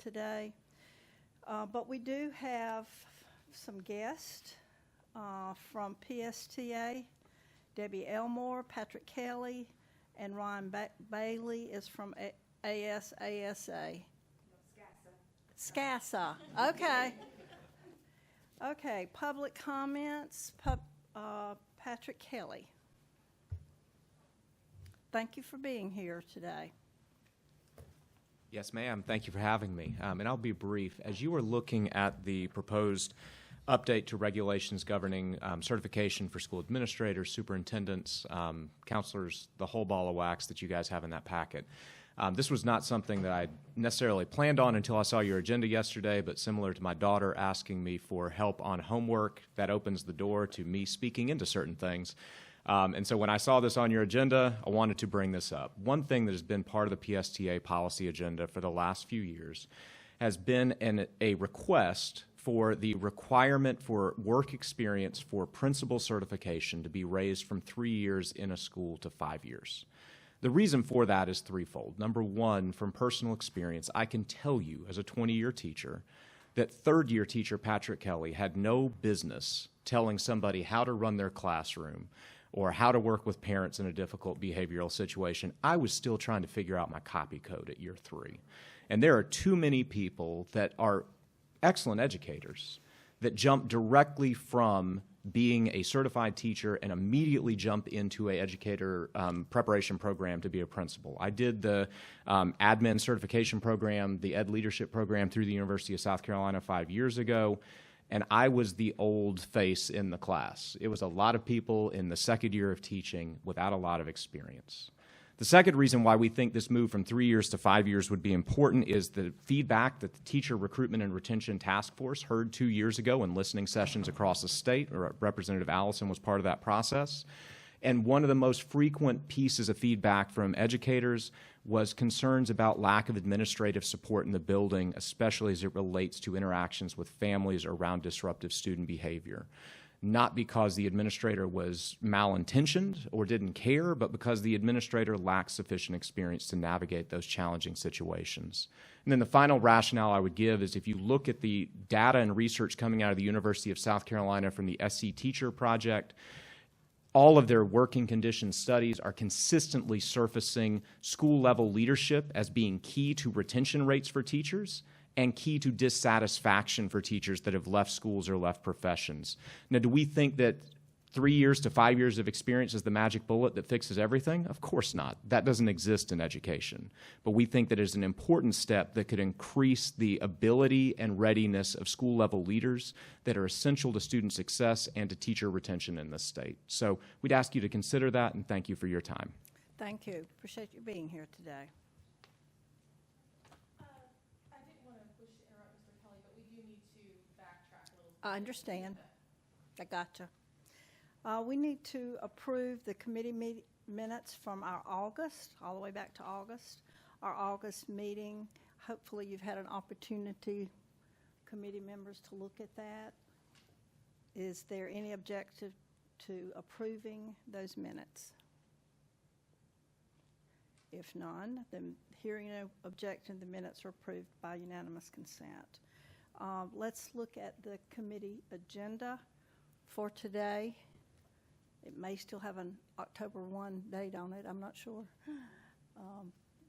today. But we do have some guests from PSTA. Debbie Elmore, Patrick Kelly, and Ryan Bailey is from ASASA. SCASA. Okay. Okay, public comments. Patrick Kelly. Thank you for being here today. Yes, ma'am. Thank you for having me. And I'll be brief. As you were looking at the proposed update to regulations governing certification for school administrators, superintendents, counselors, the whole ball of wax that you guys have in that packet, this was not something that I necessarily planned on until I saw your agenda yesterday, but similar to my daughter asking me for help on homework, that opens the door to me speaking into certain things. And so when I saw this on your agenda, I wanted to bring this up. One thing that has been part of the PSTA policy agenda for the last few years has been a request for the requirement for work experience for principal certification to be raised from 3 years in a school to 5 years. The reason for that is threefold. Number one, from personal experience, I can tell you as a 20-year teacher that third-year teacher Patrick Kelly had no business telling somebody how to run their classroom or how to work with parents in a difficult behavioral situation. I was still trying to figure out my copy code at year 3. And there are too many people that are excellent educators that jump directly from being a certified teacher and immediately jump into a educator preparation program to be a principal. I did the admin certification program, the ed leadership program through the University of South Carolina 5 years ago, and I was the old face in the class. It was a lot of people in the second year of teaching without a lot of experience. The second reason why we think this move from 3 years to 5 years would be important is the feedback that the Teacher Recruitment and Retention Task Force heard 2 years ago in listening sessions across the state. Representative Allison was part of that process. And one of the most frequent pieces of feedback from educators was concerns about lack of administrative support in the building, especially as it relates to interactions with families around disruptive student behavior. Not because the administrator was malintentioned or didn't care, but because the administrator lacked sufficient experience to navigate those challenging situations. And then the final rationale I would give is if you look at the data and research coming out of the University of South Carolina from the SC Teacher Project, all of their working conditions studies are consistently surfacing school-level leadership as being key to retention rates for teachers and key to dissatisfaction for teachers that have left schools or left professions. Now, do we think that 3 years to 5 years of experience is the magic bullet that fixes everything? Of course not. That doesn't exist in education. But we think that it's an important step that could increase the ability and readiness of school-level leaders that are essential to student success and to teacher retention in this state. So we'd ask you to consider that, and thank you for your time. Thank you. Appreciate you being here today. I understand. I gotcha. We need to approve the committee minutes from our August, all the way back to August, our August meeting. Hopefully you've had an opportunity, committee members, to look at that. Is there any objection to approving those minutes? If none, then hearing no objection, the minutes are approved by unanimous consent. Let's look at the committee agenda for today. It may still have an October 1 date on it, I'm not sure.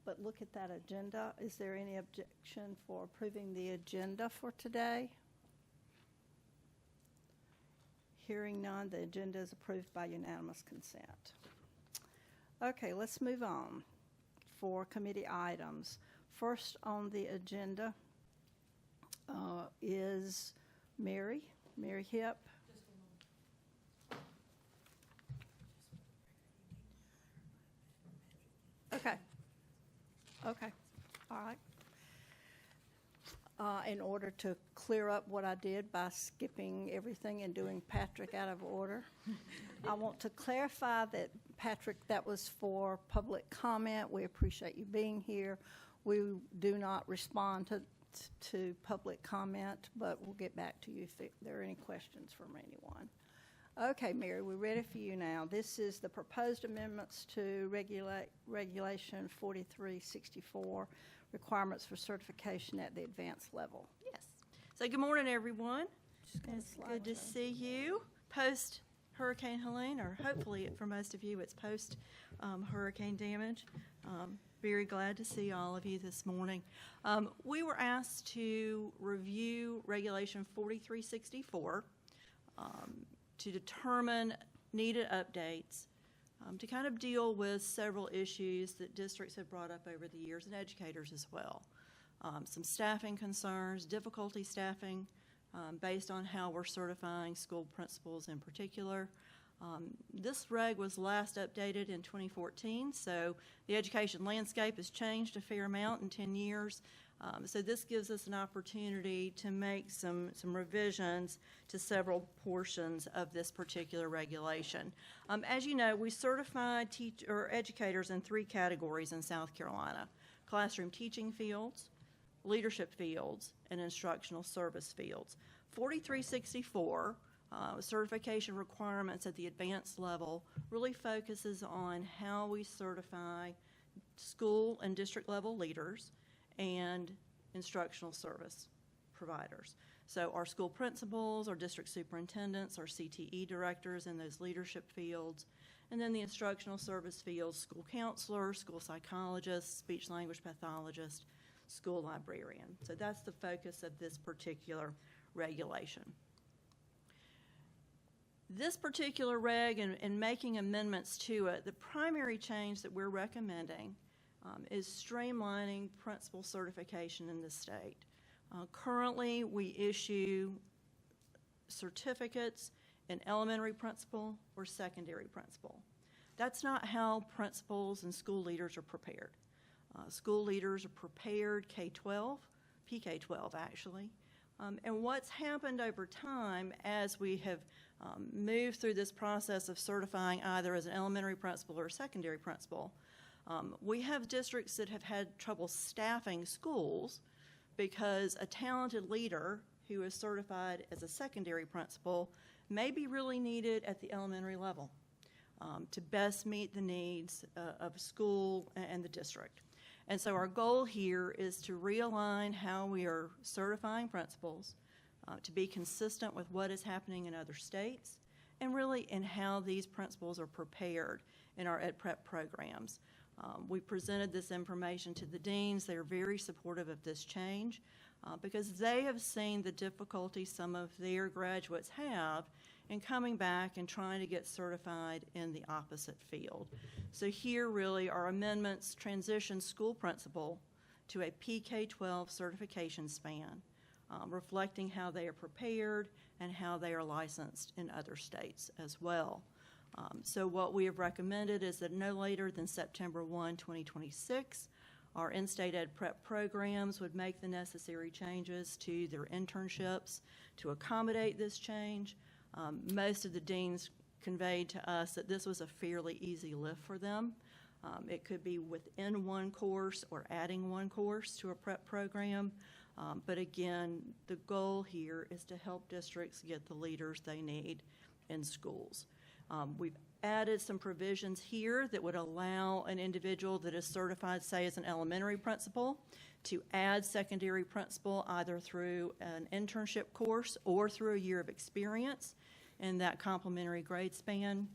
But look at that agenda. Is there any objection for approving the agenda for today? Hearing none, the agenda is approved by unanimous consent. Okay, let's move on for committee items. First on the agenda is Mary Hipp. Okay, all right. In order to clear up what I did by skipping everything and doing Patrick out of order, I want to clarify that, Patrick, that was for public comment. We appreciate you being here. We do not respond to public comment, but we'll get back to you if there are any questions from anyone. Okay, Mary, we're ready for you now. This is the proposed amendments to Regulation 4364 requirements for certification at the advanced level. Yes. So good morning, everyone. Just gonna It's slide good to show. see you post Hurricane Helene, or hopefully for most of you, it's post hurricane damage. Very glad to see all of you this morning. We were asked to review Regulation 4364 to determine needed updates to kind of deal with several issues that districts have brought up over the years, and educators as well. Some staffing concerns, difficulty staffing based on how we're certifying school principals in particular. This reg was last updated in 2014, so the education landscape has changed a fair amount in 10 years. So this gives us an opportunity to make some revisions to several portions of this particular regulation. As you know, we certify educators in 3 categories in South Carolina: classroom teaching fields, leadership fields, and instructional service fields. 4364 certification requirements at the advanced level really focuses on how we certify school and district level leaders and instructional service providers. So our school principals, our district superintendents, our CTE directors in those leadership fields, and then the instructional service fields, school counselors, school psychologists, speech language pathologist, school librarian. So that's the focus of this particular regulation. This particular reg and making amendments to it, the primary change that we're recommending is streamlining principal certification in the state. Currently, we issue certificates in elementary principal or secondary principal. That's not how principals and school leaders are prepared. School leaders are prepared K-12, PK-12 actually. And what's happened over time as we have moved through this process of certifying either as an elementary principal or a secondary principal, we have districts that have had trouble staffing schools because a talented leader who is certified as a secondary principal may be really needed at the elementary level to best meet the needs of school and the district. And so our goal here is to realign how we are certifying principals to be consistent with what is happening in other states and really in how these principals are prepared in our Ed Prep programs. We presented this information to the deans. They are very supportive of this change because they have seen the difficulty some of their graduates have in coming back and trying to get certified in the opposite field. So here really our amendments transition school principal to a PK-12 certification span, reflecting how they are prepared and how they are licensed in other states as well. So what we have recommended is that no later than September 1, 2026, our in-state Ed Prep programs would make the necessary changes to their internships to accommodate this change. Most of the deans conveyed to us that this was a fairly easy lift for them. It could be within one course or adding one course to a prep program. But again, the goal here is to help districts get the leaders they need in schools. We've added some provisions here that would allow an individual that is certified, say, as an elementary principal, to add secondary principal either through an internship course or through a year of experience in that complementary grade span.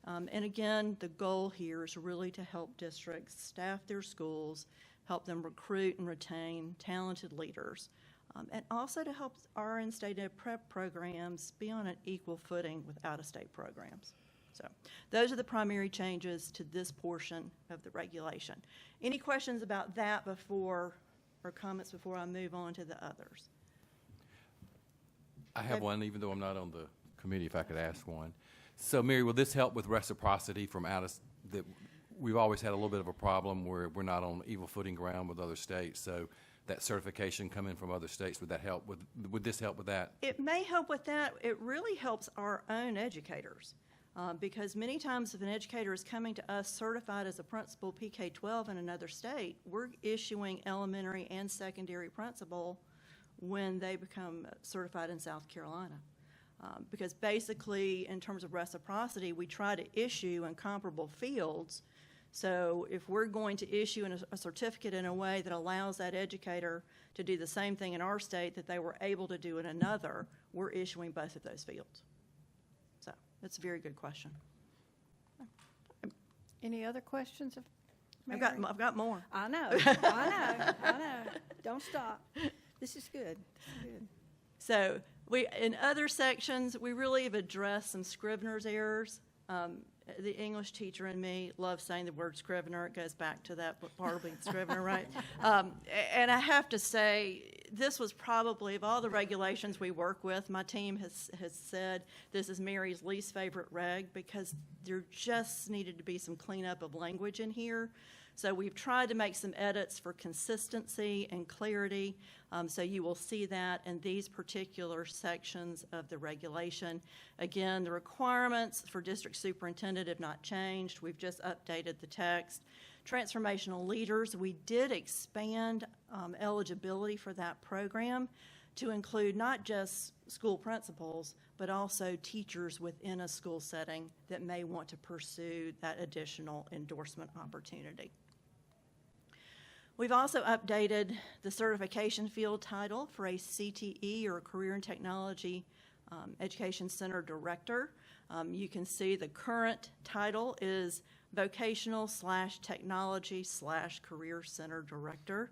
And again, the goal here is really to help districts staff their schools, help them recruit and retain talented leaders, and also to help our in-state Ed Prep programs be on an equal footing with out-of-state programs. So those are the primary changes to this portion of the regulation. Any questions about that before, or comments before I move on to the others? I have one, even though I'm not on the committee, if I could ask one. So, Mary, will this help with reciprocity from that we've always had a little bit of a problem where we're not on equal footing ground with other states, so that certification coming from other states, would that help with, would this help with that? It may help with that. It really helps our own educators. Because many times if an educator is coming to us certified as a principal PK-12 in another state, we're issuing elementary and secondary principal when they become certified in South Carolina. Because basically, in terms of reciprocity, we try to issue in comparable fields So if we're going to issue a certificate in a way that allows that educator to do the same thing in our state that they were able to do in another, we're issuing both of those fields. So that's a very good question. Any other questions of I've Mary? got more. I know, I know. Don't stop. This is good. This is good. So in other sections, we really have addressed some Scrivener's errors. The English teacher in me loves saying the word Scrivener. It goes back to that part of being Scrivener, right? And I have to say, this was probably, of all the regulations we work with, my team has said this is Mary's least favorite reg because there just needed to be some cleanup of language in here. So we've tried to make some edits for consistency and clarity. So you will see that in these particular sections of the regulation. Again, the requirements for district superintendent have not changed. We've just updated the text. Transformational leaders, we did expand eligibility for that program to include not just school principals, but also teachers within a school setting that may want to pursue that additional endorsement opportunity. We've also updated the certification field title for a CTE or a Career and Technology Education Center Director. You can see the current title is Vocational/Technology/Career Center Director,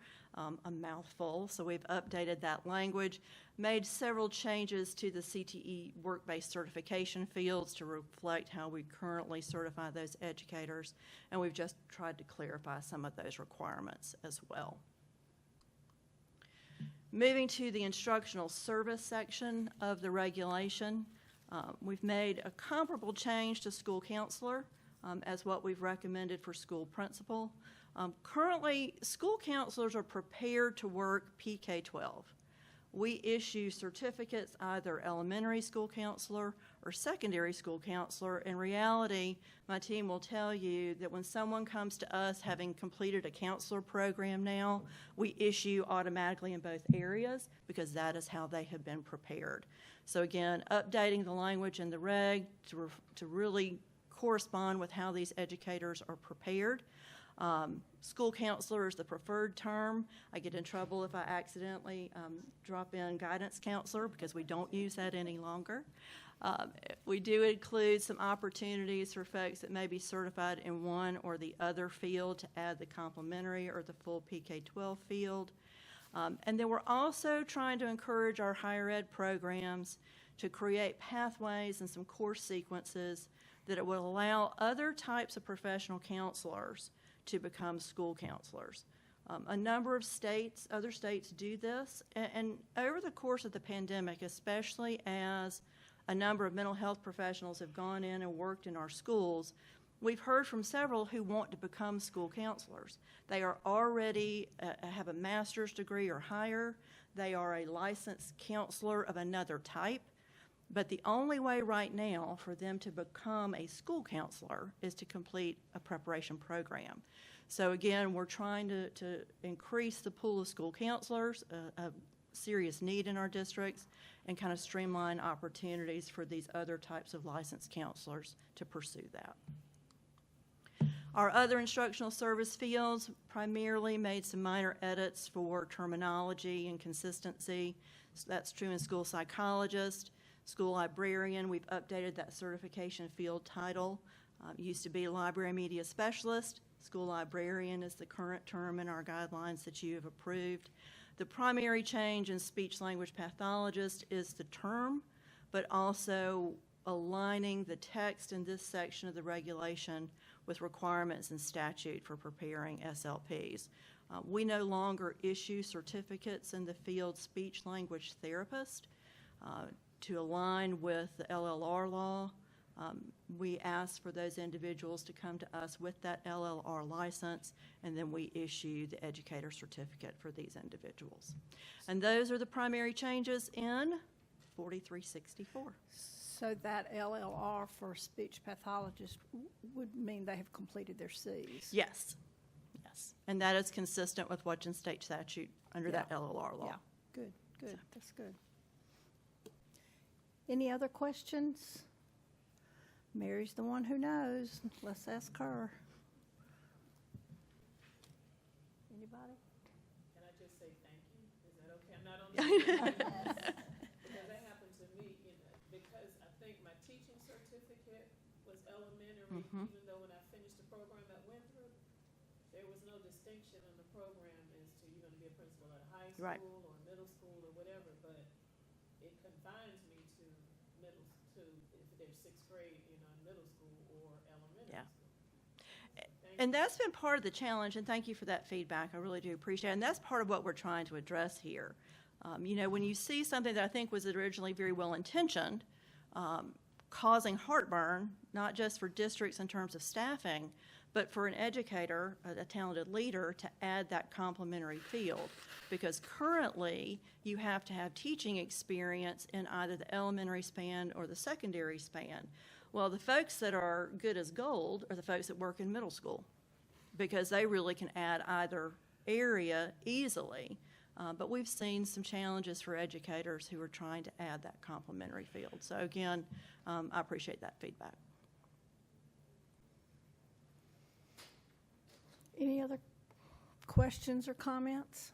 a mouthful. So we've updated that language, made several changes to the CTE work-based certification fields to reflect how we currently certify those educators, and we've just tried to clarify some of those requirements as well. Moving to the instructional service section of the regulation, we've made a comparable change to school counselor as what we've recommended for school principal. Currently, school counselors are prepared to work PK-12. We issue certificates, either elementary school counselor or secondary school counselor. In reality, my team will tell you that when someone comes to us having completed a counselor program now, we issue automatically in both areas because that is how they have been prepared. So again, updating the language in the reg to really correspond with how these educators are prepared. School counselor is the preferred term. I get in trouble if I accidentally drop in guidance counselor because we don't use that any longer. We do include some opportunities for folks that may be certified in one or the other field to add the complementary or the full PK-12 field. And then we're also trying to encourage our higher ed programs to create pathways and some course sequences that it will allow other types of professional counselors to become school counselors. A number of states, other states do this, and over the course of the pandemic, especially as a number of mental health professionals have gone in and worked in our schools, we've heard from several who want to become school counselors. They are already have a master's degree or higher. They are a licensed counselor of another type. But the only way right now for them to become a school counselor is to complete a preparation program. So again, we're trying to increase the pool of school counselors, a serious need in our districts, and kind of streamline opportunities for these other types of licensed counselors to pursue that. Our other instructional service fields primarily made some minor edits for terminology and consistency. So that's true in school psychologist. School librarian, we've updated that certification field title. It used to be library media specialist. School librarian is the current term in our guidelines that you have approved. The primary change in speech language pathologist is the term, but also aligning the text in this section of the regulation with requirements and statute for preparing SLPs. We no longer issue certificates in the field speech language therapist. To align with the LLR law, we ask for those individuals to come to us with that LLR license, and then we issue the educator certificate for these individuals. And those are the primary changes in 4364. So that LLR for speech pathologist would mean they have completed their Cs? Yes, yes. And that is consistent with what's in state statute under that LLR law. Yeah, good, good, that's good. Any other questions? Mary's the one who knows. Let's ask her. Anybody? Can I just say thank you? Is that okay? I'm not on the. Because that happened to me, you know, because I think my teaching certificate was elementary, even though when I finished the program at Winthrop, there was no distinction in the program as to you're gonna be a principal at a high Right. school or middle school or whatever, but it confines me to if there's sixth grade, you know, in middle school or elementary Yeah. school. Thank And that's been part of the challenge, and thank you for that feedback. I really do appreciate it. And that's part of what we're trying to address here. You know, when you see something that I think was originally very well intentioned, causing heartburn, not just for districts in terms of staffing, but for an educator, a talented leader, to add that complementary field. Because currently, you have to have teaching experience in either the elementary span or the secondary span. Well, the folks that are good as gold are the folks that work in middle school, because they really can add either area easily. But we've seen some challenges for educators who are trying to add that complementary field. So again, I appreciate that feedback. Any other questions or comments?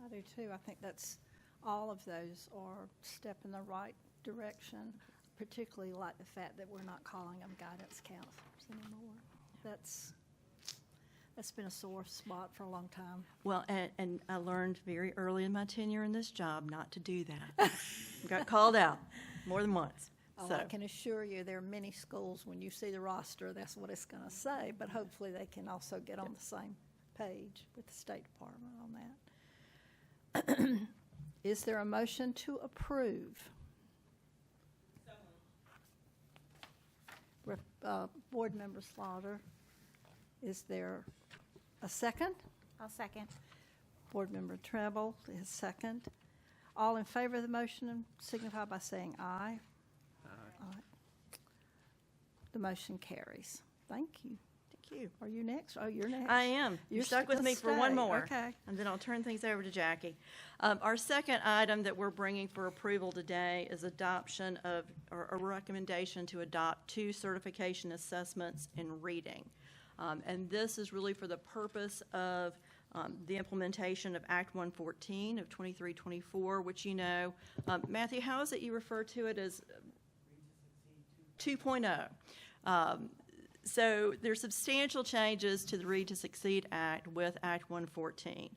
I do too. I think that's, all of those are a step in the right direction, particularly like the fact that we're not calling them guidance counselors anymore. That's been a sore spot for a long time. Well, and I learned very early in my tenure in this job not to do that. Got called out more than once. Oh, So, I can assure you, there are many schools, when you see the roster, that's what it's going to say, but hopefully they can also get on the same page with the State Department on that. Is there a motion to approve? Board Member Slaughter, is there a second? I'll second. Board Member Treble is second. All in favor of the motion signify by saying aye. Aye. The motion carries. Thank you. thank you. Are you next? Oh, you're next. I am. You're stuck with gonna me for one stay. more. Okay. And then I'll turn things over to Jackie. Our second item that we're bringing for approval today is adoption of, or a recommendation to adopt 2 certification assessments in reading. And this is really for the purpose of the implementation of Act 114 of 2324, which you know. Matthew, how is it you refer to it as 2.0? So there's substantial changes to the Read to Succeed Act with Act 114.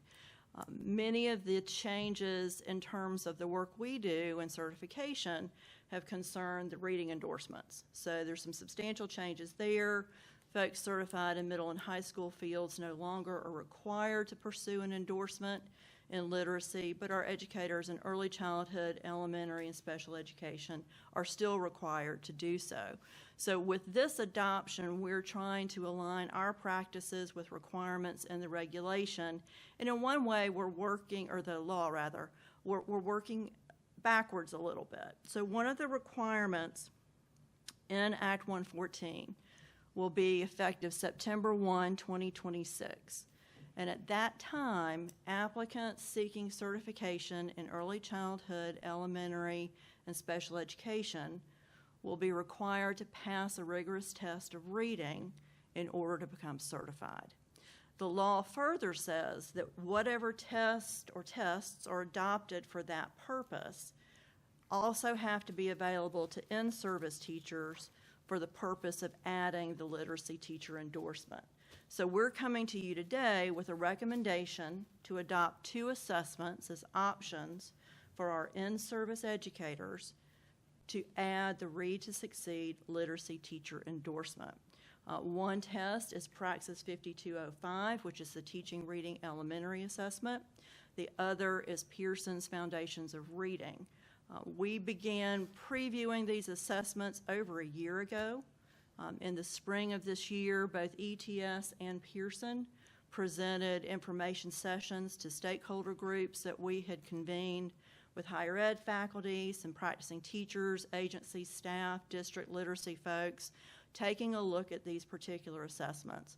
Many of the changes in terms of the work we do in certification have concerned the reading endorsements. So there's some substantial changes there. Folks certified in middle and high school fields no longer are required to pursue an endorsement in literacy, but our educators in early childhood, elementary, and special education are still required to do so. So with this adoption, we're trying to align our practices with requirements in the regulation. And in one way, we're working, or the law rather, we're working backwards a little bit. So one of the requirements in Act 114 will be effective September 1, 2026. And at that time, applicants seeking certification in early childhood, elementary, and special education will be required to pass a rigorous test of reading in order to become certified. The law further says that whatever test or tests are adopted for that purpose also have to be available to in-service teachers for the purpose of adding the literacy teacher endorsement. So we're coming to you today with a recommendation to adopt 2 assessments as options for our in-service educators to add the Read to Succeed literacy teacher endorsement. One test is Praxis 5205, which is the Teaching Reading Elementary Assessment. The other is Pearson's Foundations of Reading. We began previewing these assessments over a year ago. In the spring of this year, both ETS and Pearson presented information sessions to stakeholder groups that we had convened with higher ed faculty, some practicing teachers, agency staff, district literacy folks, taking a look at these particular assessments.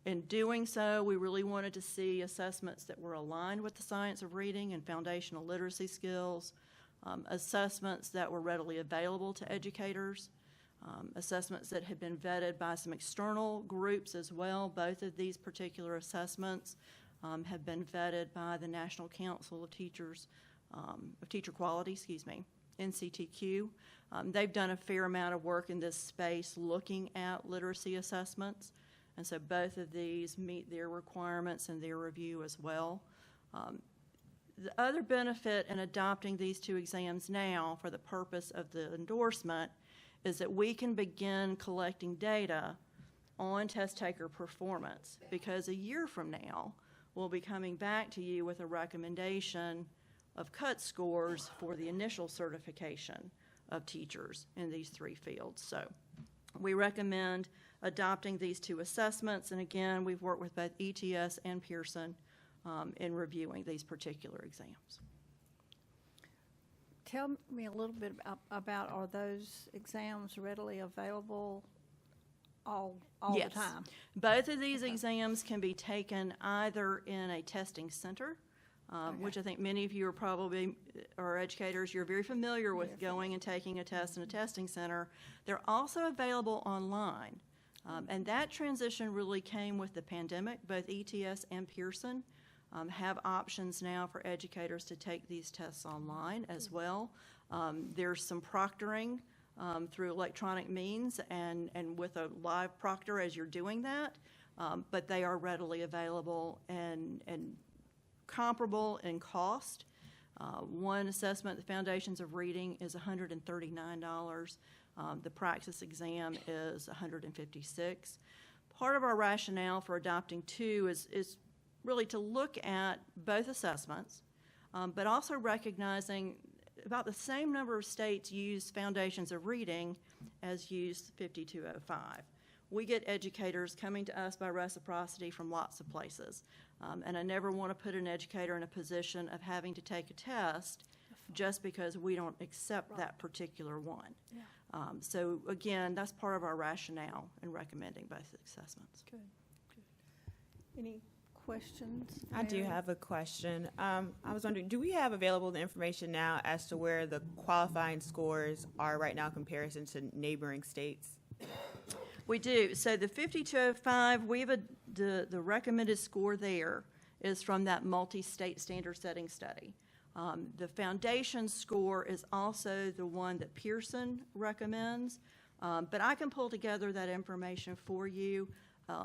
In doing so, we really wanted to see assessments that were aligned with the science of reading and foundational literacy skills, assessments that were readily available to educators, assessments that had been vetted by some external groups as well. Both of these particular assessments have been vetted by the National Council of Teachers, of Teacher Quality, NCTQ. They've done a fair amount of work in this space looking at literacy assessments, and so both of these meet their requirements and their review as well. The other benefit in adopting these two exams now for the purpose of the endorsement is that we can begin collecting data on test taker performance, because a year from now, we'll be coming back to you with a recommendation of cut scores for the initial certification of teachers in these three fields. So we recommend adopting these two assessments, and again, we've worked with both ETS and Pearson in reviewing these particular exams. Tell me a little bit about, are those exams readily available all Yes. the time? Both of these exams can be taken either in a testing center, which I think many of you are educators, you're very familiar with going and taking a test in a testing center. They're also available online. And that transition really came with the pandemic. Both ETS and Pearson have options now for educators to take these tests online as well. There's some proctoring through electronic means and with a live proctor as you're doing that, but they are readily available and comparable in cost. One assessment, the Foundations of Reading, is $139. The Praxis exam is $156. Part of our rationale for adopting two is really to look at both assessments, but also recognizing about the same number of states use Foundations of Reading as use 5205. We get educators coming to us by reciprocity from lots of places, and I never want to put an educator in a position of having to take a test just because we don't accept that particular one. Yeah. So again, that's part of our rationale in recommending both assessments. Good. Any questions? I do Mary? have a question. I was wondering, do we have available the information now as to where the qualifying scores are right now in comparison to neighboring states? We do. So the 5205, the recommended score there is from that multi-state standard setting study. The foundation score is also the one that Pearson recommends, but I can pull together that information for you.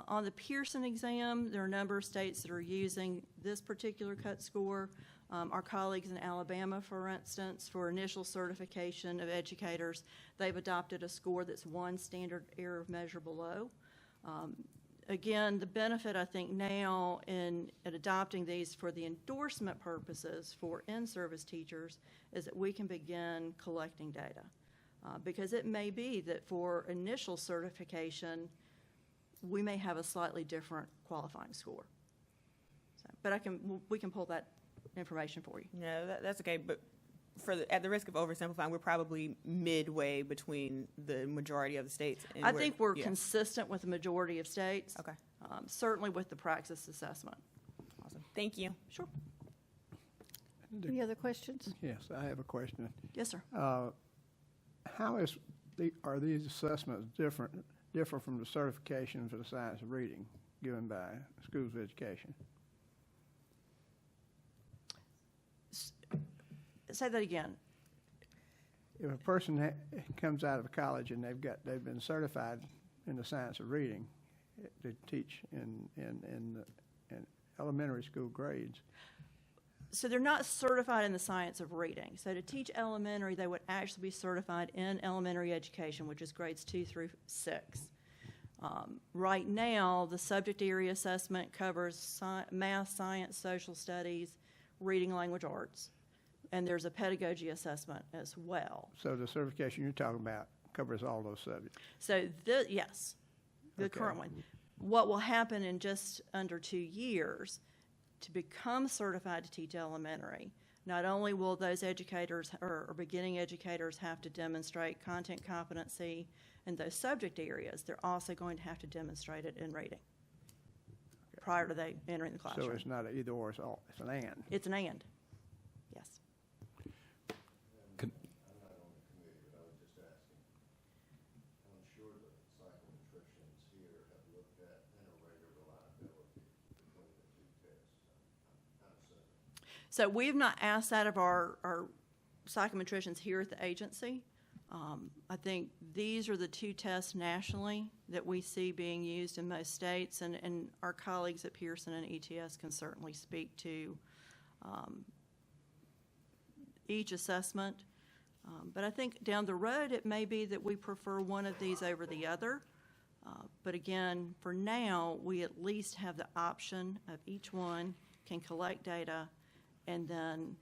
On the Pearson exam, there are a number of states that are using this particular cut score. Our colleagues in Alabama, for instance, for initial certification of educators, they've adopted a score that's one standard error of measure below. Again, the benefit, I think, now in adopting these for the endorsement purposes for in-service teachers is that we can begin collecting data. Because it may be that for initial certification, we may have a slightly different qualifying score. So, but we can pull that information for you. No, that's okay, but at the risk of oversimplifying, we're probably midway between the majority of the states. And I think we're yeah. consistent with the majority of states. Okay, Certainly with the Praxis assessment. awesome. Thank you. Sure. Any other questions? Yes, I have a question. Yes, sir. How are these assessments different from the certification for the science of reading given by schools of education? Say that again. If a person comes out of college and they've been certified in the science of reading to teach in elementary school grades, So they're not certified in the science of reading. So to teach elementary, they would actually be certified in elementary education, which is grades 2 through 6. Right now, the subject area assessment covers math, science, social studies, reading, language arts, and there's a pedagogy assessment as well. so the certification you're talking about covers all those subjects. So yes, the Okay. current one. What will happen in just under 2 years to become certified to teach elementary, not only will those educators or beginning educators have to demonstrate content competency in those subject areas, they're also going to have to demonstrate it in reading prior to they entering the classroom. So it's not an either or, it's an and. It's an and. Yes. Con- I'm not on the committee, but I was just asking. I'm sure the psychometricians here have looked at interrater reliability between the two tests. I So we've not asked that of our psychometricians here at the agency. I think these are the two tests nationally that we see being used in most states, and our colleagues at Pearson and ETS can certainly speak to each assessment. But I think down the road, it may be that we prefer one of these over the other. But again, for now, we at least have the option of each one can collect data and then,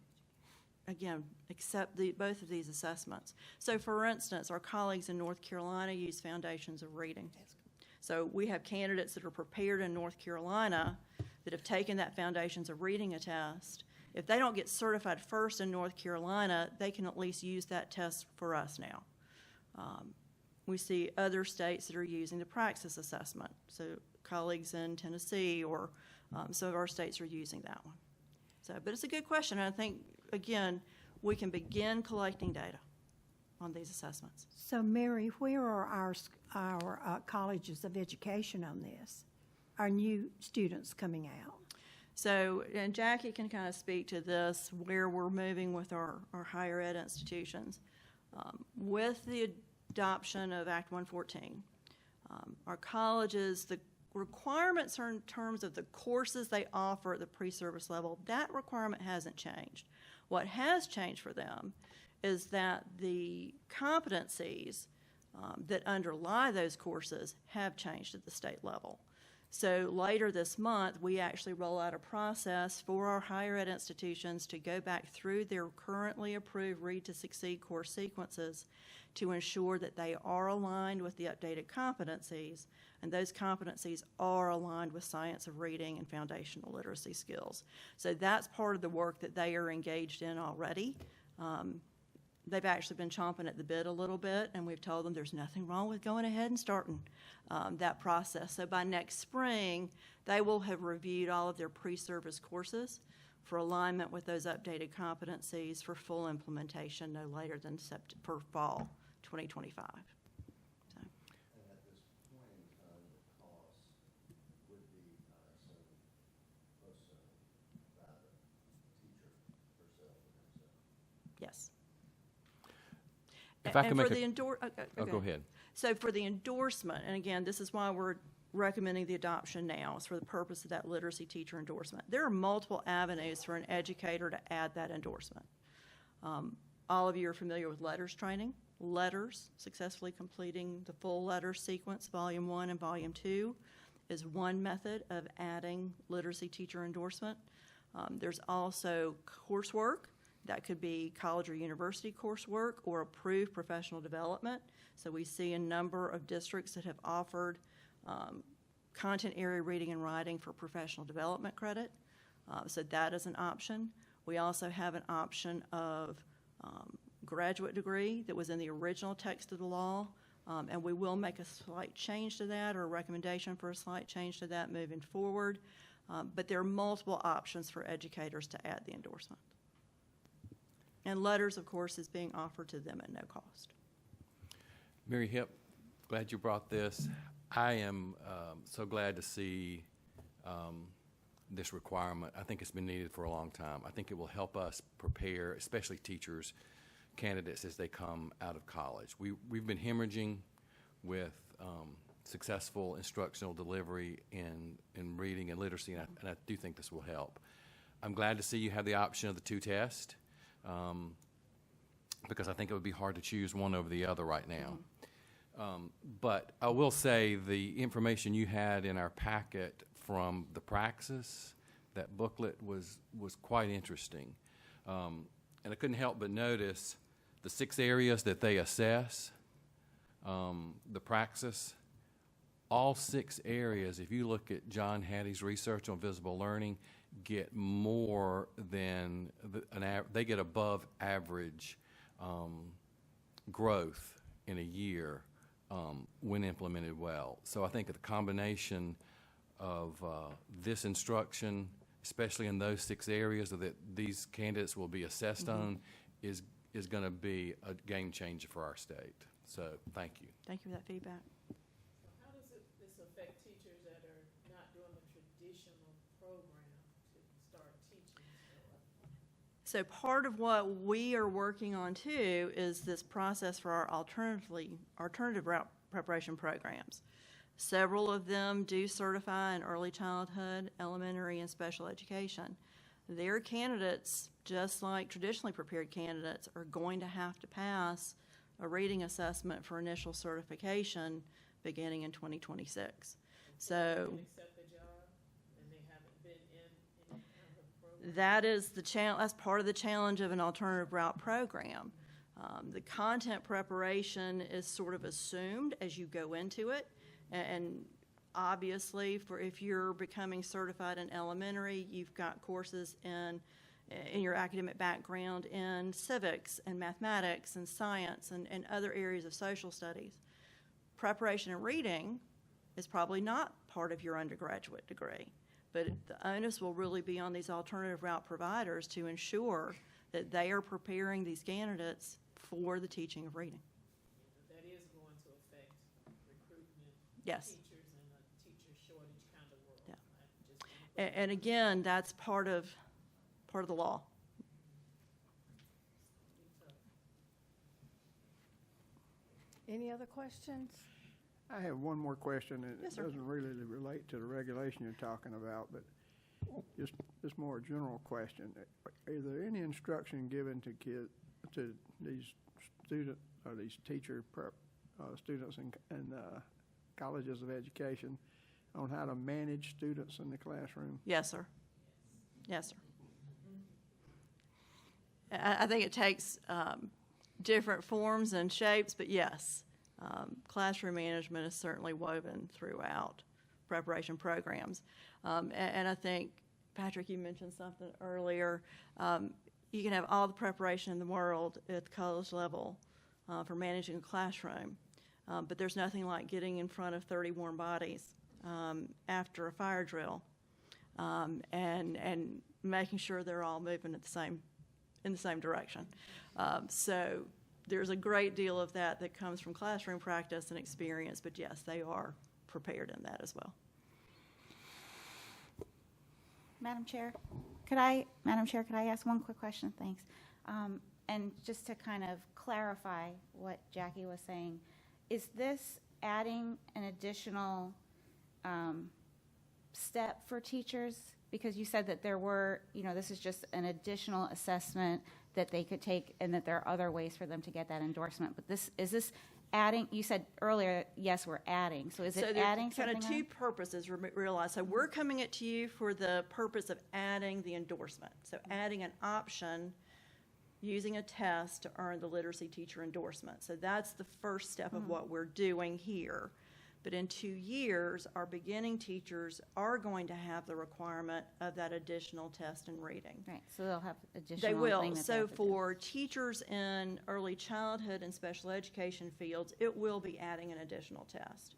again, accept both of these assessments. So for instance, our colleagues in North Carolina use Foundations of Reading. So we have candidates that are prepared in North Carolina that have taken that Foundations of Reading test. If they don't get certified first in North Carolina, they can at least use that test for us now. We see other states that are using the Praxis assessment. So colleagues in Tennessee or some of our states are using that one. So, but it's a good question. And I think, again, we can begin collecting data on these assessments. So, Mary, where are our colleges of education on this? Our new students coming out? So, and Jackie can kind of speak to this, where we're moving with our higher ed institutions. With the adoption of Act 114, our colleges, the requirements are in terms of the courses they offer at the pre-service level. That requirement hasn't changed. What has changed for them is that the competencies that underlie those courses have changed at the state level. So later this month, we actually roll out a process for our higher ed institutions to go back through their currently approved Read to Succeed course sequences to ensure that they are aligned with the updated competencies, and those competencies are aligned with science of reading and foundational literacy skills. So that's part of the work that they are engaged in already. They've actually been chomping at the bit a little bit, and we've told them there's nothing wrong with going ahead and starting that process. So by next spring, they will have reviewed all of their pre-service courses for alignment with those updated competencies for full implementation no later than for fall 2025. So. And at this point in time, the cost would be, most by the teacher herself or himself. Yes. If I can and make for a- the go ahead. So for the endorsement, and again, this is why we're recommending the adoption now, is for the purpose of that literacy teacher endorsement. There are multiple avenues for an educator to add that endorsement. All of you are familiar with LETRS training. LETRS, successfully completing the full LETRS sequence, Volume 1 and Volume 2, is one method of adding literacy teacher endorsement. There's also coursework. That could be college or university coursework or approved professional development. So we see a number of districts that have offered content area reading and writing for professional development credit. So that is an option. We also have an option of graduate degree that was in the original text of the law, and we will make a slight change to that, or a recommendation for a slight change to that moving forward. But there are multiple options for educators to add the endorsement. And LETRS, of course, is being offered to them at no cost. Mary Hip, glad you brought this. I am so glad to see this requirement. I think it's been needed for a long time. I think it will help us prepare, especially teachers, candidates as they come out of college. We've been hemorrhaging with successful instructional delivery in reading and literacy, and I do think this will help. I'm glad to see you have the option of the two tests. Because I think it would be hard to choose one over the other right now. But I will say the information you had in our packet from the Praxis, that booklet was quite interesting. And I couldn't help but notice the 6 areas that they assess, the Praxis, all 6 areas, if you look at John Hattie's research on visible learning, get more than they get above average growth in a year when implemented well. So I think the combination of this instruction, especially in those 6 areas that these candidates will be assessed on, is going to be a game changer for our state. So thank you. Thank you for that feedback. How does this affect teachers that are not doing the traditional program to start teaching? So part of what we are working on too is this process for our alternative route preparation programs. Several of them do certify in early childhood, elementary, and special education. Their candidates, just like traditionally prepared candidates, are going to have to pass a reading assessment for initial certification beginning in 2026. So Accept the job, and they haven't been in any kind of program. that is the that's part of the challenge of an alternative route program. The content preparation is sort of assumed as you go into it, and obviously, for if you're becoming certified in elementary, you've got courses in your academic background in civics and mathematics and science and other areas of social studies. Preparation in reading is probably not part of your undergraduate degree, but the onus will really be on these alternative route providers to ensure that they are preparing these candidates for the teaching of reading. That is going to affect recruitment. Yes. Teachers in a teacher shortage kind of world. Yeah. I just- And again, that's part of the law. Any other questions? I have one more question, and Yes, it sir. doesn't really relate to the regulation you're talking about, but just more a general question. Are there any instruction given to these student, or these teacher prep, students in colleges of education on how to manage students in the classroom? Yes, sir. Yes, sir. I think it takes different forms and shapes, but yes, classroom management is certainly woven throughout preparation programs. And I think, Patrick, you mentioned something earlier. You can have all the preparation in the world at the college level for managing a classroom, but there's nothing like getting in front of 30 warm bodies after a fire drill and making sure they're all moving in the same direction. So there's a great deal of that comes from classroom practice and experience, but yes, they are prepared in that as well. Madam Chair, could I ask one quick question? Thanks. And just to kind of clarify what Jackie was saying, is this adding an additional step for teachers? Because you said that there were, this is just an additional assessment that they could take and that there are other ways for them to get that endorsement. But is this adding, you said earlier, yes, we're adding. So is it adding So there are something kind of on? two purposes, realize. So we're coming it to you for the purpose of adding the endorsement. So adding an option using a test to earn the literacy teacher endorsement. So that's the first step of what we're doing here. But in 2 years, our beginning teachers are going to have the requirement of that additional test in reading. Right, so they'll have additional. They will. thing that they So have to do. for teachers in early childhood and special education fields, it will be adding an additional test.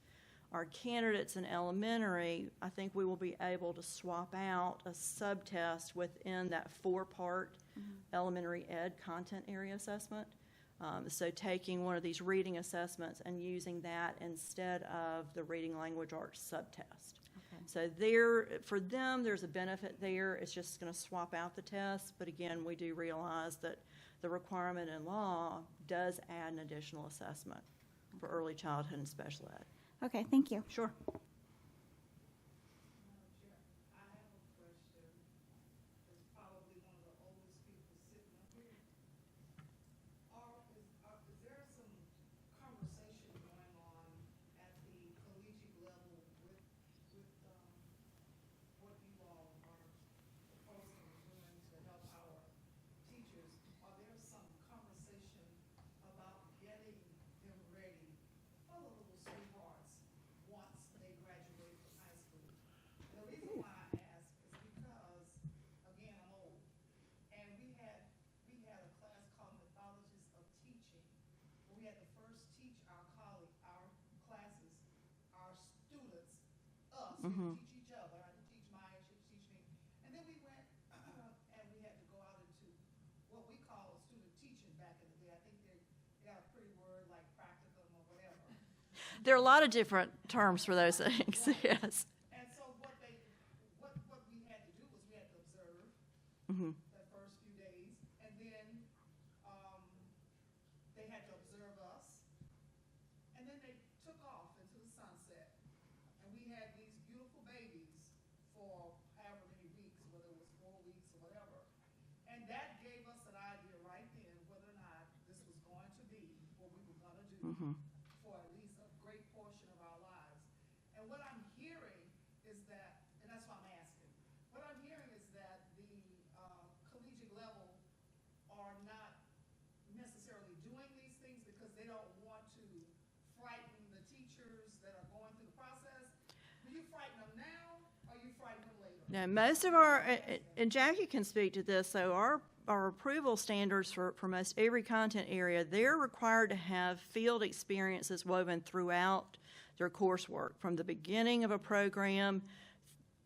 Our candidates in elementary, I think we will be able to swap out a subtest within that 4-part elementary ed content area assessment. So taking one of these reading assessments and using that instead of the reading language arts subtest. Okay. So for them, there's a benefit there. It's just going to swap out the test. But again, we do realize that the requirement in law does add an additional assessment for early childhood and special ed. Okay, thank you. Sure. I have a question. It's probably one of the oldest people sitting up here. Is there some conversation going on at the collegiate level with what you all are proposing and doing to help our teachers? Are there some conversation about getting them ready for the little sweethearts once they graduate from high school? The reason why I ask is because, again, I'm old, and we had a class called Mythologies of Teaching, where we had to first teach our classes, our students, us, we didn't teach each other, I didn't teach Maya, she didn't teach me, and then we went, and we had to go out into what we call student teaching back in the day. I think they got a pretty word like practicum or whatever. There are a lot of different terms for those things, yes. And so what we had to do was we had to observe the first few days, No, most of our, and Jackie can speak to this, so our approval standards for most every content area, they're required to have field experiences woven throughout their coursework. From the beginning of a program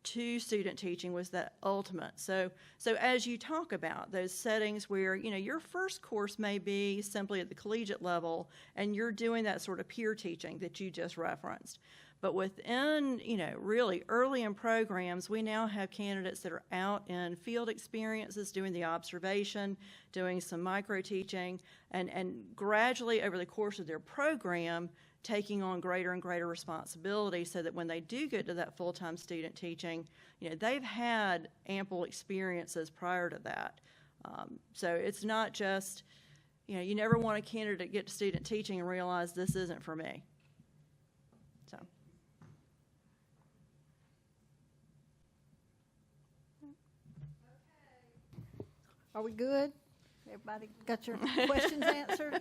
to student teaching was that ultimate. So as you talk about those settings where, your first course may be simply at the collegiate level and you're doing that sort of peer teaching that you just referenced. But within, really early in programs, we now have candidates that are out in field experiences, doing the observation, doing some micro teaching, and gradually over the course of their program, taking on greater and greater responsibility so that when they do get to that full-time student teaching, they've had ample experiences prior to that. So it's not just, you never want a candidate to get to student teaching and realize this isn't for me. So. Are we good? Everybody got your questions answered?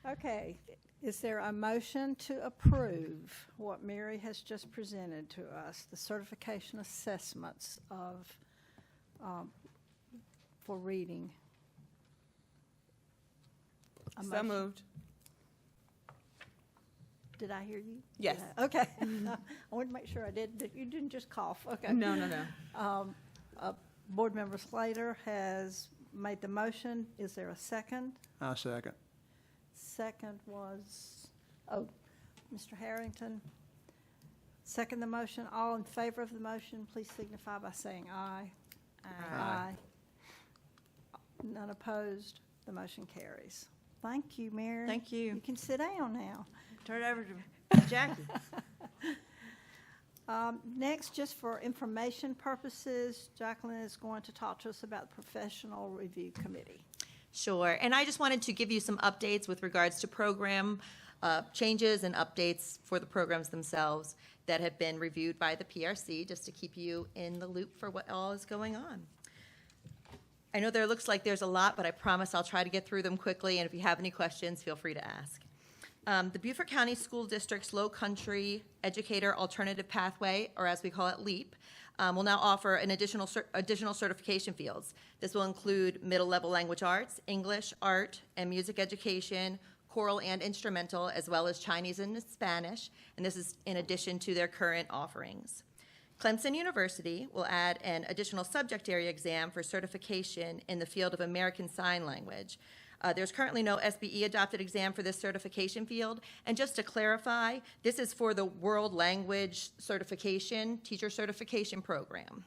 Okay. Is there a motion to approve what Mary has just presented to us, the certification assessments for reading? A So motion? moved. Did I hear you? Yes. Okay. I wanted to make sure I did. That you didn't just cough. Okay. No. Board Member Slater has made the motion. Is there a second? I second. Second was, Mr. Harrington. Second the motion. All in favor of the motion, please signify by saying aye. Aye. None opposed. The motion carries. Thank you, Mary. Thank you. You can sit down now. Turn it over to Jackie. Next, just for information purposes, Jacqueline is going to talk to us about the Professional Review Committee. Sure, and I just wanted to give you some updates with regards to program changes and updates for the programs themselves that have been reviewed by the PRC, just to keep you in the loop for what all is going on. I know there looks like there's a lot, but I promise I'll try to get through them quickly, and if you have any questions, feel free to ask. The Beaufort County School District's Low Country Educator Alternative Pathway, or as we call it, LEAP, will now offer an additional certification fields. This will include middle-level language arts, English, art, and music education, choral and instrumental, as well as Chinese and Spanish, and this is in addition to their current offerings. Clemson University will add an additional subject area exam for certification in the field of American Sign Language. There's currently no SBE adopted exam for this certification field. And just to clarify, this is for the World Language Certification, Teacher Certification Program.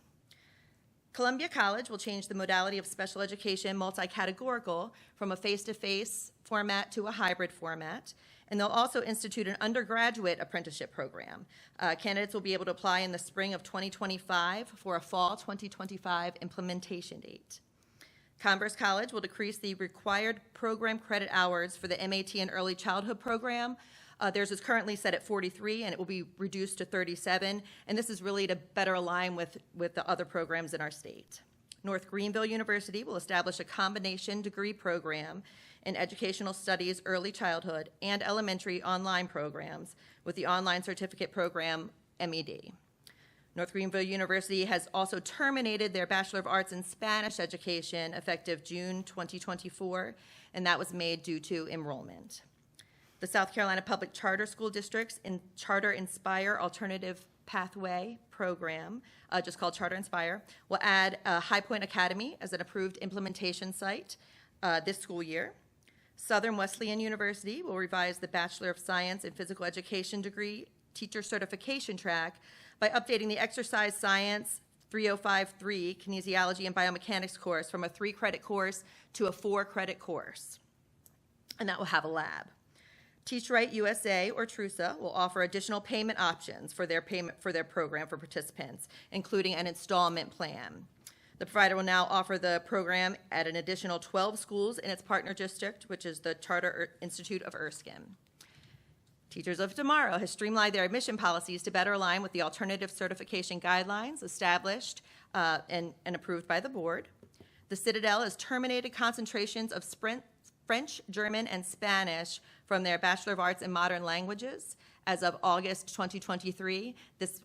Columbia College will change the modality of special education multi-categorical from a face-to-face format to a hybrid format. And they'll also institute an undergraduate apprenticeship program. Candidates will be able to apply in the spring of 2025 for a fall 2025 implementation date. Converse College will decrease the required program credit hours for the MAT and Early Childhood program. Theirs is currently set at 43, and it will be reduced to 37, and this is really to better align with the other programs in our state. North Greenville University will establish a combination degree program in Educational Studies, Early Childhood, and Elementary online programs with the online certificate program, MED. North Greenville University has also terminated their Bachelor of Arts in Spanish education effective June 2024, and that was made due to enrollment. The South Carolina Public Charter School Districts in Charter Inspire Alternative Pathway program, just called Charter Inspire, will add High Point Academy as an approved implementation site this school year. Southern Wesleyan University will revise the Bachelor of Science in Physical Education degree teacher certification track by updating the Exercise Science 3053 Kinesiology and Biomechanics course from a 3-credit course to a 4-credit course. And that will have a lab. Teach Right USA, or TRUSA, will offer additional payment options for their program for participants, including an installment plan. The provider will now offer the program at an additional 12 schools in its partner district, which is the Charter Institute of Erskine. Teachers of Tomorrow has streamlined their admission policies to better align with the alternative certification guidelines established and approved by the board. The Citadel has terminated concentrations of French, German, and Spanish from their Bachelor of Arts in Modern Languages as of August 2023. This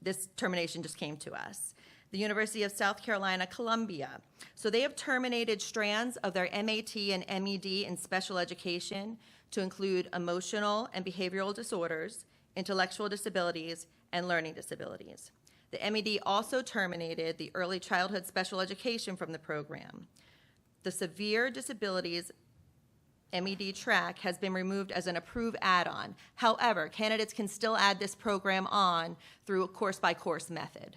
this termination just came to us. The University of South Carolina, Columbia. So they have terminated strands of their MAT and MED in special education to include emotional and behavioral disorders, intellectual disabilities, and learning disabilities. The MED also terminated the early childhood special education from the program. The severe disabilities MED track has been removed as an approved add-on. However, candidates can still add this program on through a course-by-course method.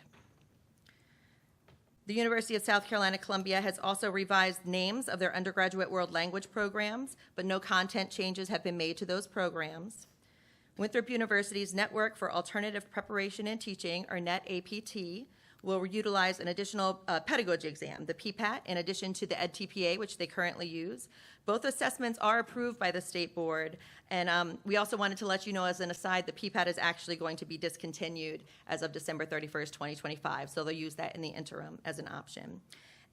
The University of South Carolina, Columbia has also revised names of their undergraduate world language programs, but no content changes have been made to those programs. Winthrop University's Network for Alternative Preparation and Teaching, or NET-APT, will utilize an additional pedagogy exam, the PPAT, in addition to the EdTPA, which they currently use. Both assessments are approved by the state board, and we also wanted to let you know as an aside, the PPAT is actually going to be discontinued as of December 31st, 2025, so they'll use that in the interim as an option.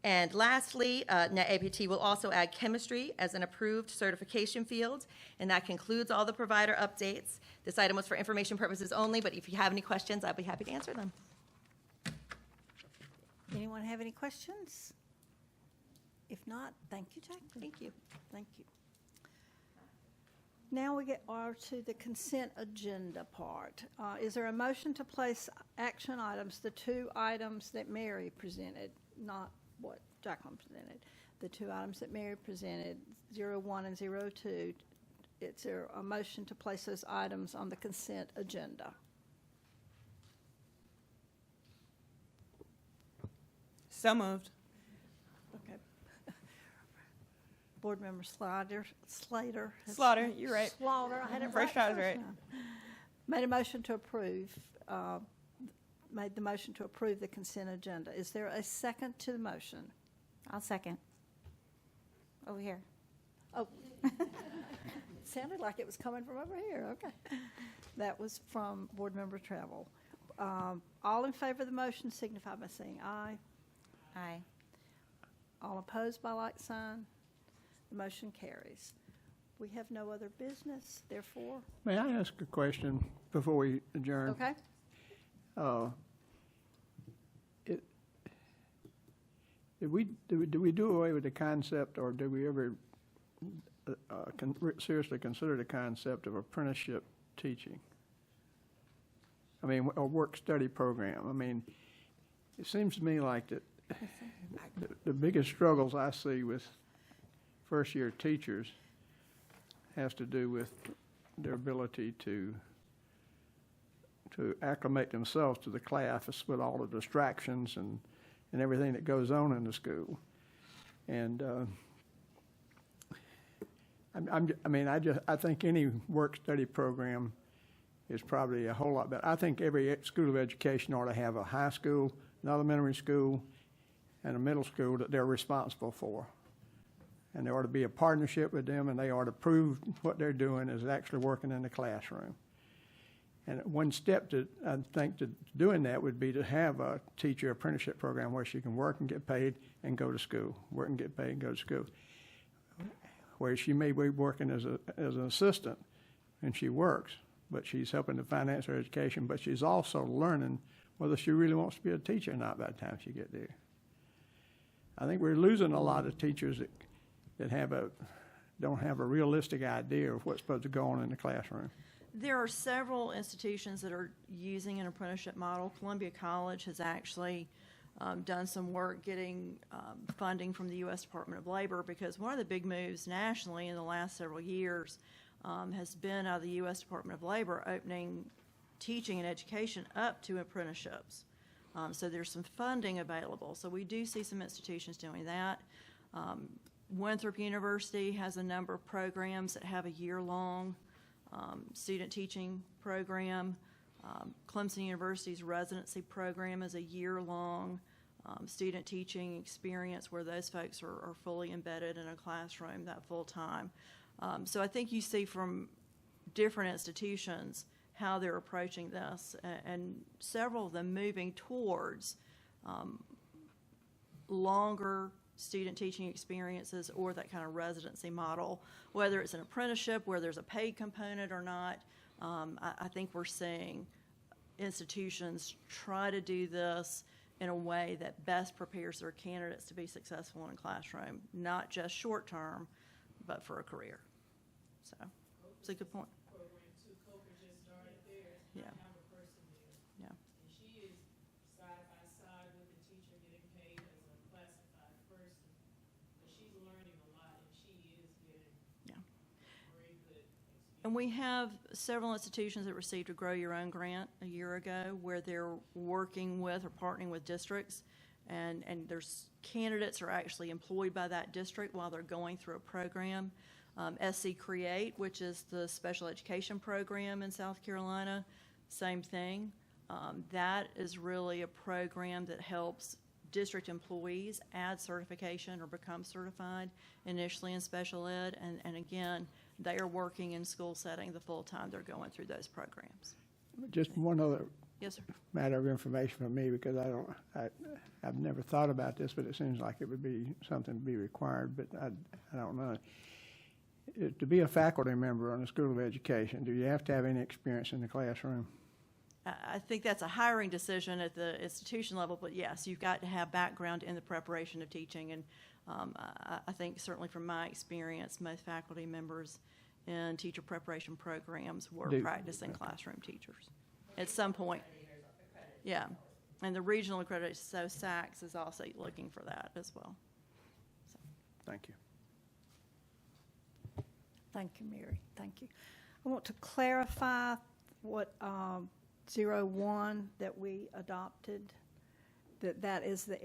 And lastly, NET-APT will also add chemistry as an approved certification field, and that concludes all the provider updates. This item was for information purposes only, but if you have any questions, I'd be happy to answer them. Anyone have any questions? If not, thank you, Jacqueline. Thank you. Thank you. Now we get to the consent agenda part. Is there a motion to place action items, the two items that Mary presented, not what Jacqueline presented, the two items that Mary presented, 01 and 02? Is there a motion to place those items on the consent agenda? So moved. Okay. Board Member Slater. Slaughter, you're right. Slaughter, I had it First right try was right. time. Made a motion to approve, made the motion to approve the consent agenda. Is there a second to the motion? I'll second. Over here. Oh, it sounded like it was coming from over here, okay. That was from Board Member Travel. All in favor of the motion signify by saying aye. Aye. All opposed by like sign. The motion carries. We have no other business, therefore. May I ask a question before we adjourn? Okay. Do we do away with the concept, or do we ever seriously consider the concept of apprenticeship teaching? I mean, a work-study program. I mean, it seems to me like that the biggest struggles I see with first-year teachers has to do with their ability to acclimate themselves to the class with all the distractions and everything that goes on in the school. And I think any work-study program is probably a whole lot better. I think every school of education ought to have a high school, an elementary school, and a middle school that they're responsible for. And there ought to be a partnership with them, and they ought to prove what they're doing is actually working in the classroom. And one step to doing that would be to have a teacher apprenticeship program where she can work and get paid and go to school, work and get paid and go to school. Where she may be working as an assistant, and she works, but she's helping to finance her education, but she's also learning whether she really wants to be a teacher or not by the time she gets there. I think we're losing a lot of teachers that don't have a realistic idea of what's supposed to go on in the classroom. There are several institutions that are using an apprenticeship model. Columbia College has actually done some work getting funding from the U.S. Department of Labor, because one of the big moves nationally in the last several years has been out of the U.S. Department of Labor opening teaching and education up to apprenticeships. So there's some funding available. So we do see some institutions doing that. Winthrop University has a number of programs that have a year-long student teaching program. Clemson University's residency program is a year-long student teaching experience where those folks are fully embedded in a classroom that full time. So I think you see from different institutions how they're approaching this, and several of them moving towards longer student teaching experiences or that kind of residency model, whether it's an apprenticeship where there's a paid component or not. I think we're seeing institutions try to do this in a way that best prepares their candidates to be successful in a classroom, not just short-term, but for a career. So, it's a good point. Program too, Coker just started theirs. Yeah. I have a person there. Yeah. And she is side by side with the teacher getting paid as a classified person. But she's learning a lot and she is getting Yeah. very good experience. And we have several institutions that received a Grow Your Own grant a year ago where they're working with or partnering with districts, and there's candidates are actually employed by that district while they're going through a program. SC Create, which is the special education program in South Carolina, same thing. That is really a program that helps district employees add certification or become certified initially in special ed, and again, they are working in school setting the full time they're going through those programs. Just one other Yes, sir. matter of information for me, because I've never thought about this, but it seems like it would be something to be required, but I don't know. To be a faculty member on the School of Education, do you have to have any experience in the classroom? I think that's a hiring decision at the institution level, but yes, you've got to have background in the preparation of teaching, and I think certainly from my experience, most faculty members in teacher preparation programs were practicing classroom teachers at some point. Yeah, and the regional accreditation, so SACS is also looking for that as well. So. Thank you. Thank you, Mary. Thank you. I want to clarify what 01 that we adopted, that is the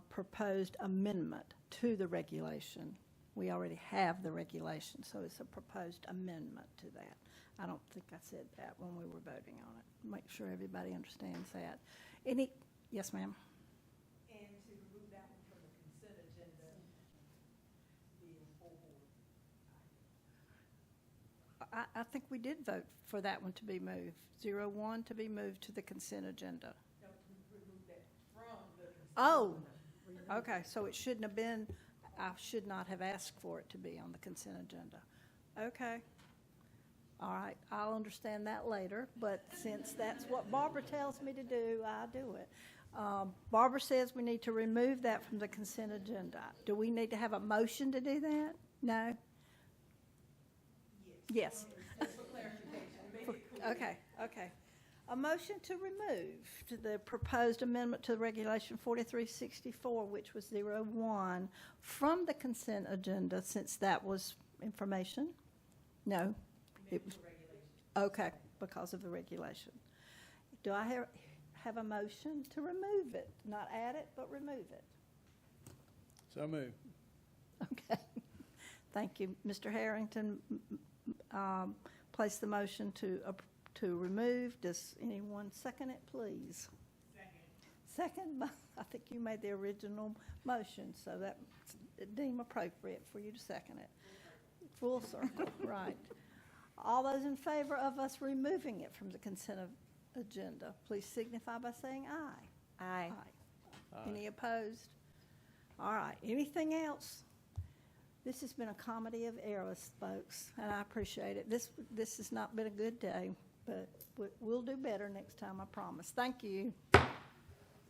proposed amendment to the regulation. We already have the regulation, so it's a proposed amendment to that. I don't think I said that when we were voting on it. Make sure everybody understands that. Yes, ma'am? And to remove that one from the consent agenda, being full board. I think we did vote for that one to be moved. 01 to be moved to the consent agenda. No, remove that from the consent. Oh, okay, so it shouldn't have been, I should not have asked for it to be on the consent agenda. Okay. All right, I'll understand that later, but since that's what Barbara tells me to do, I do it. Barbara says we need to remove that from the consent agenda. Do we need to have a motion to do that? No? Yes. Okay. A motion to remove the proposed amendment to Regulation 4364, which was 01, from the consent agenda, since that was information? No? It was. Okay, because of the regulation. Do I have a motion to remove it? Not add it, but remove it? So moved. Okay. Thank you. Mr. Harrington placed the motion to remove. Does anyone second it, please? Second. I think you made the original motion, so that deem appropriate for you to second it. Full circle, right. All those in favor of us removing it from the consent agenda, please signify by saying aye. Aye. Any opposed? All right. Anything else? This has been a comedy of errors, folks, and I appreciate it. This has not been a good day, but we'll do better next time, I promise. Thank you.